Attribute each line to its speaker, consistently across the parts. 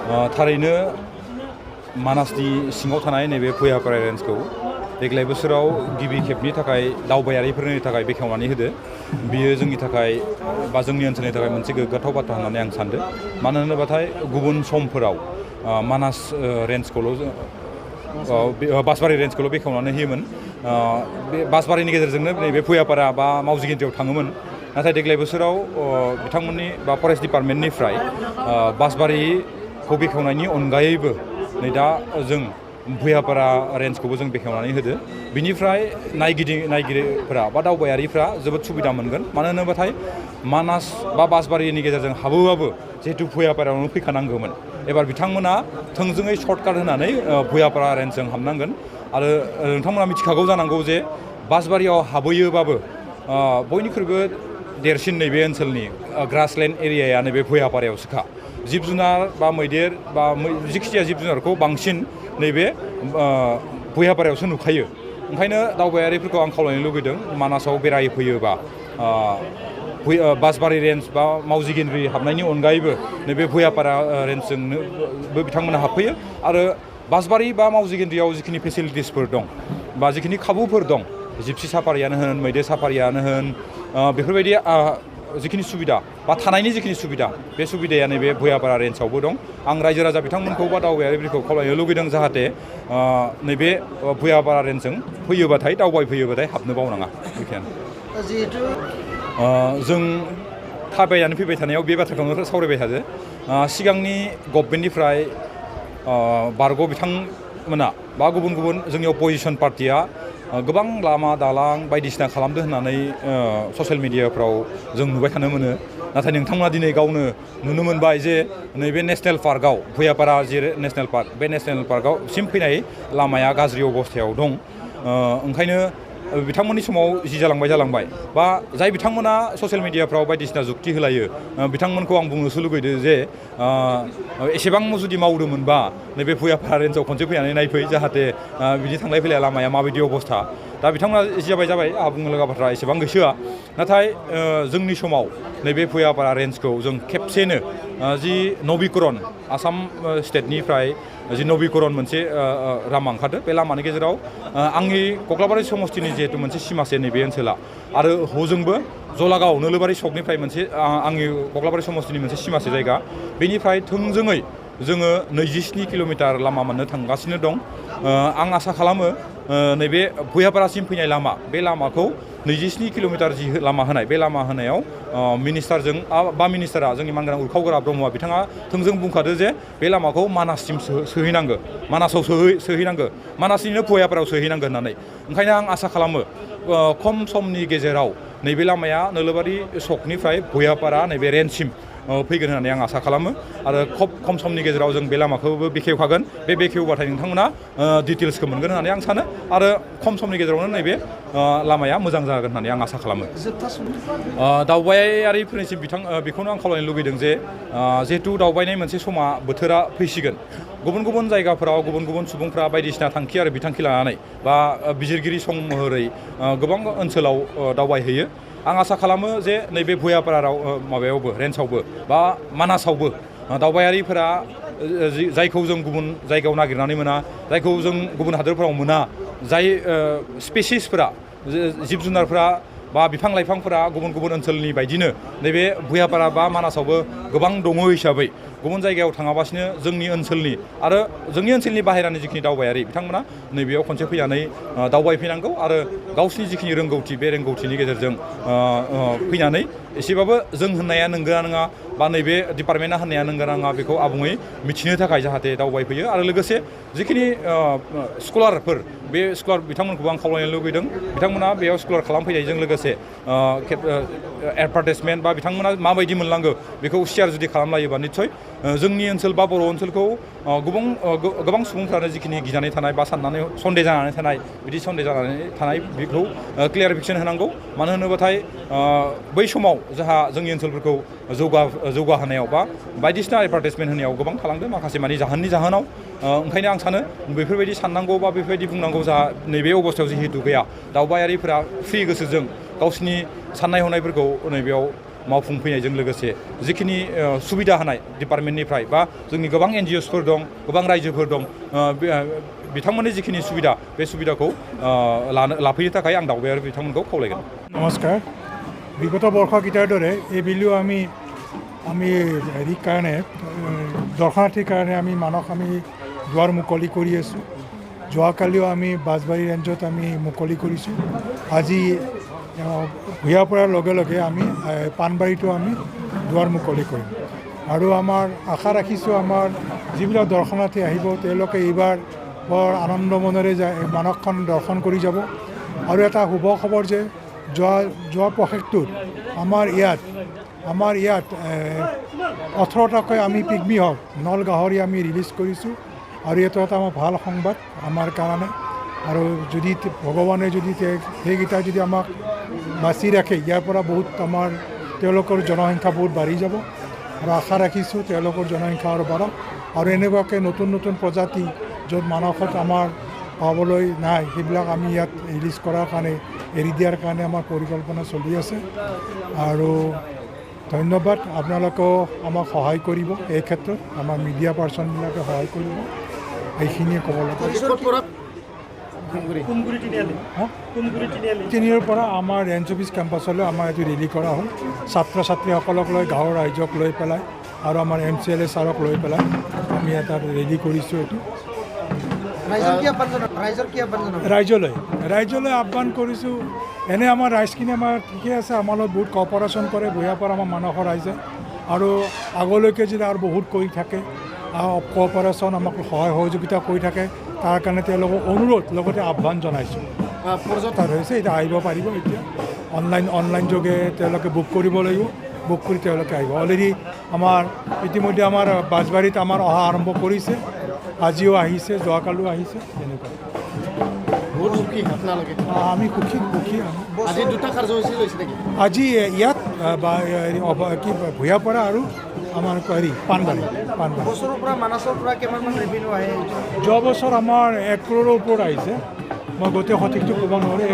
Speaker 1: थारैनो मानासनि सिङाव थानाय नैबे भुयापारा रेन्जखौ देग्लाय बोसोराव गिबि खेबनि थाखाय दावबायारिफोरनि थाखाय बेखेवनानै होदो। बियो जोंनि थाखाय बा जोंनि ओनसोलनि थाखाय मोनसे गोग्गाथाव बाथ्रा होननानै आं सानदों। मानो होनोबाथाय गुबुन समफोराव मानास रेन्जखौल' बासबारि रेन्जखौल' बेखेवनानै होयोमोन। बे बासबारिनि गेजेरजोंनो नैबे भुयापारा बा मावजि गेन्द्रियाव थाङोमोन। नाथाय देग्लाय बोसोराव बिथांमोननि बा फरेस्ट डिपार्टमेन्टनिफ्राय बासबारिखौ बेखेवनायनि अनगायैबो नै दा जों भुयापारा रेन्जखौबो जों बेखेवनानै होदो। बिनिफ्राय नायगिरिफोरा बा दावबायारिफ्रा जोबोद सुबिदा मोनगोन। मानो होनोबाथाय मानास बा बासबारिनि गेजेरजों हाबोबाबो जिहेतु भुयापारायावनो फैखानांगौमोन। एबार बिथांमोना थोंजोङै सर्टकाट होनानै भुयापारा रेन्जजों हाबनांगोन। आरो नोंथांमोना मिथिखागौ जानांगौ जे बासबारियाव हाबहैयोबाबो बयनिख्रुइबो देरसिन नैबे ओनसोलनि ग्रासलेन्ड एरियाया नैबे भुयापारायावसोखा। जिब जुनार बा मैदेर बा जिखिजाया जिब जुनारखौ बांसिन नैबे भुयापारायावसो नुखायो। ओंखायनो दावबायारिफोरखौ आं खावलायनो लुगैदों मानासाव बेरायफैयोबा बासबारि रेन्ज बा मावजि गेन्द्रि हाबनायनि अनगायैबो नैबे भुयापारा रेन्जजोंनोबो बिथांमोना हाबफैयो। आरो बासबारि बा मावजि गेन्द्रियाव जिखिनि फेसिलिटिसफोर दं बा जिखिनि खाबुफोर दं, जिपसि साफारियानो होन, मैदेर साफारियानो होन, बेफोरबायदि जिखिनि सुबिदा बा थानायनि जिखिनि सुबिदा, बे सुबिदाया नैबे भुयापारा रेन्जआवबो दं। आं रायजो राजा बिथांमोनखौ बा दावबायारिफोरखौ खावलायनो लुगैदों जाहाथे नैबे भुयापारा रेन्जजों फैयोबाथाय दावबायफैयोबाथाय हाबनो बावनाङा। बेखिनियानो।
Speaker 2: जिहेतु
Speaker 1: जों थाबायनानै फैबाय थानायाव बे बाथ्राखौनो सावरायबाय थादो। सिगांनि गभर्नमेन्टनिफ्राय बारग' बिथांमोना बा गुबुन गुबुन जोंनि अपोजिसन पार्टिया गोबां लामा दालां बायदिसिना खालामदो होननानै ससियेल मिडियाफ्राव जों नुबाय थानो मोनो। नाथाय नोंथांमोना दिनै गावनो नुनो मोनबाय जे नैबे नेसनेल पार्कआव भुयापारा जे नेसनेल पार्क, बे नेसनेल पार्कआव सिम फैनाय लामाया गाज्रि अबस्थायाव दं। ओंखायनो बिथांमोननि समाव जि जालांबाय बा जाय बिथांमोना ससियेल मिडियाफ्राव बायदिसिना जुक्ति होलायो, बिथांमोनखौ आं बुंनोसो लुगैदो जे एसेबां जुदि मावदोंमोनबा नैबे भुयापारा रेन्जआव खनसे फैनानै नायफै, जाहाथे बिदि थांलाय फैलाय लामाया माबायदि अबस्था। दा बिथांमोना जाबाय आंहा बुंनो लागा बाथ्रा एसेबां गोसोआ। नाथाय जोंनि समाव नैबे भुयापारा रेन्जखौ जों खेबसेनो जि नबिकरन आसाम स्टेटनिफ्राय जि नबिकरन मोनसे लामा ओंखारदो, बे लामानि गेजेराव आंनि कक्लाबारि समस्तिनि जिहेतु मोनसे सिमासे नैबे ओनसोला, आरो हजोंबो जलागाव नोलोबारि सकनिफ्राय मोनसे आंनि कक्लाबारि समस्तिनि मोनसे सिमासे जायगा, बेनिफ्राय थोंजोङै जोङो 27 किल'मिटार लामा मोननो थांगासिनो दं। आं आसा खालामो नैबे भुयापारासिम फैनाय लामा, बे लामाखौ 27 किल'मिटार जि लामा होनाय, बे लामा होनायाव मिनिस्टारजों बा मिनिस्टारा जोंनि मानगोनां उरखावगोरा ब्रह्मआ बिथाङा थोंजों बुंखादो जे बे लामाखौ मानाससिम सोहैनांगो, मानासाव सोहैनांगो, मानासनिनो भुयापारायाव सोहैनांगो होननानै। ओंखायनो आं आसा खालामो खम समनि गेजेराव नैबे लामाया नोलोबारि सकनिफ्राय भुयापारा नैबे रेन्जसिम फैगोन होननानै आं आसा खालामो। आरो खोब खम समनि गेजेराव जों बे लामाखौबो बेखेवखागोन। बे बेखेवबाथाय नोंथांमोना डिटेल्सखौ मोनगोन होननानै आं सानो। आरो खम समनि गेजेरावनो नैबे लामाया मोजां जागोन होननानै आं आसा खालामो। दावबायारिफोरनिसिम बेखौनो आं खावलायनो लुगैदों जे जिहेतु दावबायनाय मोनसे समा बोथोरा फैसिगोन, गुबुन गुबुन जायगाफोराव गुबुन गुबुन सुबुंफ्रा बायदिसिना थांखि आरो बिथांखि लानानै बा बिजिरगिरि सं महरै गोबां ओनसोलाव दावबायहैयो। आं आसा खालामो जे नैबे भुयापारा माबायावबो रेन्जआवबो बा मानासावबो दावबायारिफोरा जायखौ जों गुबुन जायगायाव नागिरनानै मोना, जायखौ जों गुबुन हादोरफोराव मोना, जाय स्पेसिसफोरा जिब जुनारफ्रा बा बिफां लाइफांफोरा गुबुन गुबुन ओनसोलनि बायदिनो नैबे भुयापारा बा मानासावबो गोबां दङ हिसाबै गुबुन जायगायाव थाङाबासिनो जोंनि ओनसोलनि आरो जोंनि ओनसोलनि बाहेरानि जिखिनि दावबायारि बिथांमोना नैबेयाव खनसे फैनानै दावबायफैनांगौ। आरो गावसिनि जिखिनि रोंगौथि, बे रोंगौथिनि गेजेरजों फैनानै एसेबाबो जों होननाया नंगौना नङा बा नैबे डिपार्टमेन्टआ होननाया नंगौना नङा बेखौ आबुङै मिथिनो थाखाय जाहाथे दावबायफैयो। आरो लोगोसे जिखिनि स्कलारफोर, बे स्कलार बिथांमोनखौबो आं खावलायनो लुगैदों, बिथांमोना बेयाव स्कलार खालामफैनायजों लोगोसे एडभार्टाइजमेन्ट बा बिथांमोना माबायदि मोनलांगो बेखौ शेयार जुदि खालामलायोबा निस्सय जोंनि ओनसोल बा बर' ओनसोलखौ गोबां सुबुंफ्रानो जिखिनि गिनानै थानाय बा साननानै सन्देह जानानै थानाय, बिदि सन्देह जानानै थानाय बेखौ क्लियारिफिकेसन होनांगौ। मानो होनोबाथाय बै समाव जोंहा जोंनि ओनसोलफोरखौ जौगाहोनायाव बा बायदिसिना एडभार्टाइजमेन्ट होनायाव गोबां थालांदों माखासे मानि जाहोननि जाहोनाव। ओंखायनो आं सानो बेफोरबायदि साननांगौ बा बेफोरबायदि बुंनांगौ जा नैबे अबस्थायाव जिहेतु गैया, दावबायारिफोरा फ्रि गोसोजों गावसिनि साननाय हनायफोरखौ नैबेयाव मावफुंफैनायजों लोगोसे जिखिनि सुबिदा होनाय डिपार्टमेन्टनिफ्राय बा जोंनि गोबां एनजिअसफोर दं गोबां रायजोफोर दं बिथांमोननि जिखिनि सुबिदा बे सुबिदाखौ लाफैनो थाखाय आं दावबायारि बिथांमोनखौ खावलायगोन।
Speaker 2: नमस्कार। বিগত বৰ্ষকেইটাৰ দৰে এইবেলিও আমি হেৰিৰ কাৰণে দৰ্শনাৰ্থীৰ কাৰণে আমি মানস আমি দুৱাৰ মুকলি কৰি আছোঁ। যোৱাকালিও আমি বাঁশবাৰী ৰেঞ্জত আমি মুকলি কৰিছোঁ। আজি ভূঞা পৰাৰ লগে লগে আমি পাণবাৰীতো আমি দুৱাৰ মুকলি কৰিম আৰু আমাৰ আশা ৰাখিছোঁ আমাৰ যিবিলাক দৰ্শনাৰ্থী আহিব তেওঁলোকে এইবাৰ বৰ আনন্দ মনেৰে মানসখন দৰ্শন কৰি যাব। আৰু এটা শুভ খবৰ যে যোৱা পষেকটোত আমাৰ ইয়াত 18টাকৈ আমি পিগমি হওক নল গাহৰি আমি ৰিলিজ কৰিছোঁ আৰু এইটো এটা আমাৰ ভাল সংবাদ আমাৰ কাৰণে। আৰু যদি ভগৱানে যদি সেইকেইটা যদি আমাক বাচি ৰাখে ইয়াৰ পৰা বহুত আমাৰ তেওঁলোকৰ জনসংখ্যা বহুত বাঢ়ি যাব আৰু আশা ৰাখিছোঁ তেওঁলোকৰ জনসংখ্যা আৰু বাঢ়ক আৰু এনেকুৱাকৈ নতুন নতুন প্ৰজাতি য'ত মানসত আমাৰ পাবলৈ নাই সেইবিলাক আমি ইয়াত ৰিলিজ কৰাৰ কাৰণে এৰি দিয়াৰ কাৰণে আমাৰ পৰিকল্পনা চলি আছে। আৰু ধন্যবাদ, আপোনালোকেও আমাক সহায় কৰিব এই ক্ষেত্ৰত, আমাৰ মিডিয়া পাৰ্চনবিলাকে সহায় কৰিব। এইখিনিয়ে ক'ব লাগে। তিনিৰ পৰা আমাৰ ৰেঞ্জ অফিচ কেম্পাছলৈ আমাৰ এইটো ৰেলি কৰা হ'ল। ছাত্ৰ ছাত্ৰীসকলক লৈ গাঁৱৰ ৰাইজক লৈ পেলাই আৰু আমাৰ MCLA ছাৰক লৈ পেলাই আমি এটা ৰেলি কৰিছোঁ। এইটো ৰাইজলৈ আহ্বান কৰিছোঁ। এনে আমাৰ ৰাইজখিনি আমাৰ ঠিকে আছে, আমাৰ লগত বহুত কপাৰেশ্যন কৰে ভূঞাপাৰা আমাৰ মানসৰ ৰাইজে আৰু আগলৈকে যদি আৰু বহুত কৰি থাকে কপাৰেশ্যন আমাক সহায় সহযোগিতা কৰি থাকে তাৰ কাৰণে তেওঁলোকক অনুৰোধ লগতে আহ্বান জনাইছোঁ। পৰ্যটন হৈছে এতিয়া আহিব পাৰিব। এতিয়া অনলাইন যোগে তেওঁলোকে বুক কৰিব লাগিব, বুক কৰি তেওঁলোকে আহিব। অলৰেডি আমাৰ ইতিমধ্যে আমাৰ বাঁশবাৰীত আমাৰ অহা আৰম্ভ কৰিছে, আজিও আহিছে, যোৱাকালিও আহিছে। তেনেকুৱা আমি সুখী। আজি ইয়াত ভূঞাপাৰা আৰু আমাৰ পাণবাৰী। যোৱা বছৰ আমাৰ 1 crore ওপৰত আহিছে। মই গোটেই সঠিকটো ক'ব নোৱাৰোঁ।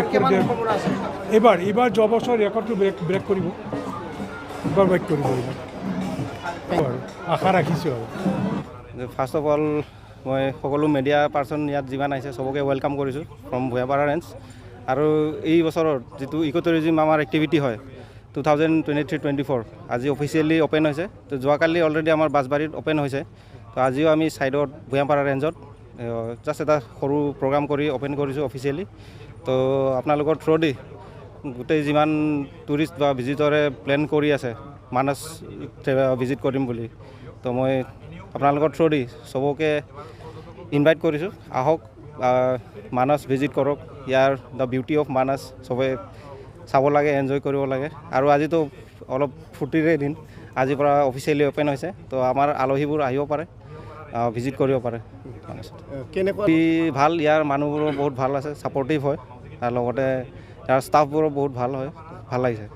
Speaker 2: এইবাৰ যোৱা বছৰ ৰেকৰ্ডটো ব্ৰেক কৰিব, এইবাৰ ব্ৰেক কৰিব আশা ৰাখিছোঁ। আৰু
Speaker 3: ফাৰ্ষ্ট অফ অল মই সকলো মিডিয়া পাৰ্চন ইয়াত যিমান আহিছে চবকে ৱেলকাম কৰিছোঁ ফ্ৰম ভূঞাপাৰা ৰেঞ্জ। আৰু এই বছৰৰ যিটো ইক'টুৰিজিম আমাৰ এক্টিভিটি হয় 2023-24 আজি অফিচিয়েলি অ'পেন হৈছে। তো যোৱাকালি অলৰেডি আমাৰ বাঁশবাৰীত অ'পেন হৈছে। তো আজিও আমি ছাইডত ভূঞাপাৰা ৰেঞ্জত জাষ্ট এটা সৰু প্ৰগ্ৰাম কৰি অ'পেন কৰিছোঁ অফিচিয়েলি। তো আপোনালোকৰ থ্ৰু দি গোটেই যিমান টুৰিষ্ট বা ভিজিটৰে প্লেন কৰি আছে মানস ভিজিট কৰিম বুলি, তো মই আপোনালোকৰ থ্ৰু দি চবকে ইনভাইট কৰিছোঁ, আহক মানস ভিজিট কৰক। ইয়াৰ দ্য বিউটি অফ মানস চবে চাব লাগে, এনজয় কৰিব লাগে। আৰু আজিতো অলপ ফূৰ্তিৰে দিন, আজিৰ পৰা অফিচিয়েলি অ'পেন হৈছে। তো আমাৰ আলহীবোৰ আহিব পাৰে, ভিজিট কৰিব পাৰে। কেনেকুৱা ভাল, ইয়াৰ মানুহবোৰো বহুত ভাল আছে, ছাপৰ্টিভ হয়। তাৰ লগতে ইয়াৰ ষ্টাফবোৰো বহুত ভাল হয়, ভাল লাগিছে।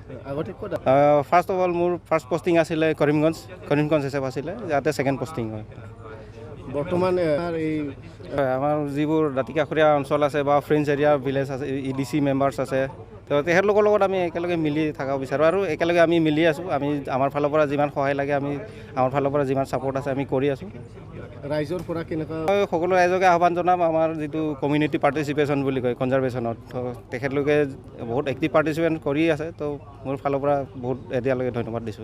Speaker 3: ফাৰ্ষ্ট অফ অল মোৰ ফাৰ্ষ্ট পষ্টিং আছিলে কৰিমগঞ্জ হিচাপ আছিলে, ইয়াতে ছেকেণ্ড পষ্টিং হয়। বৰ্তমান আমাৰ যিবোৰ দাঁতিকাষৰীয়া অঞ্চল আছে বা ফ্ৰেঞ্চ এৰিয়া ভিলেজ আছে, EDC মেম্বাৰ্ছ আছে, তো তেখেতলোকৰ লগত আমি একেলগে মিলি থকা বিচাৰোঁ আৰু একেলগে আমি মিলি আছোঁ। আমি আমাৰ ফালৰ পৰা যিমান সহায় লাগে আমি আমাৰ ফালৰ পৰা যিমান ছাপৰ্ট আছে আমি কৰি আছোঁ। ৰাইজৰ পৰা কেনেকুৱা মই সকলো ৰাইজকে আহ্বান জনাম আমাৰ যিটো কমিউনিটি পাৰ্টিচিপেশ্যন বুলি কয় কনজাৰভেশ্যনত, তো তেখেতলোকে বহুত এক্টিভ পাৰ্টিচিপেট কৰি আছে। তো মোৰ ফালৰ পৰা বহুত এতিয়ালৈকে ধন্যবাদ দিছোঁ।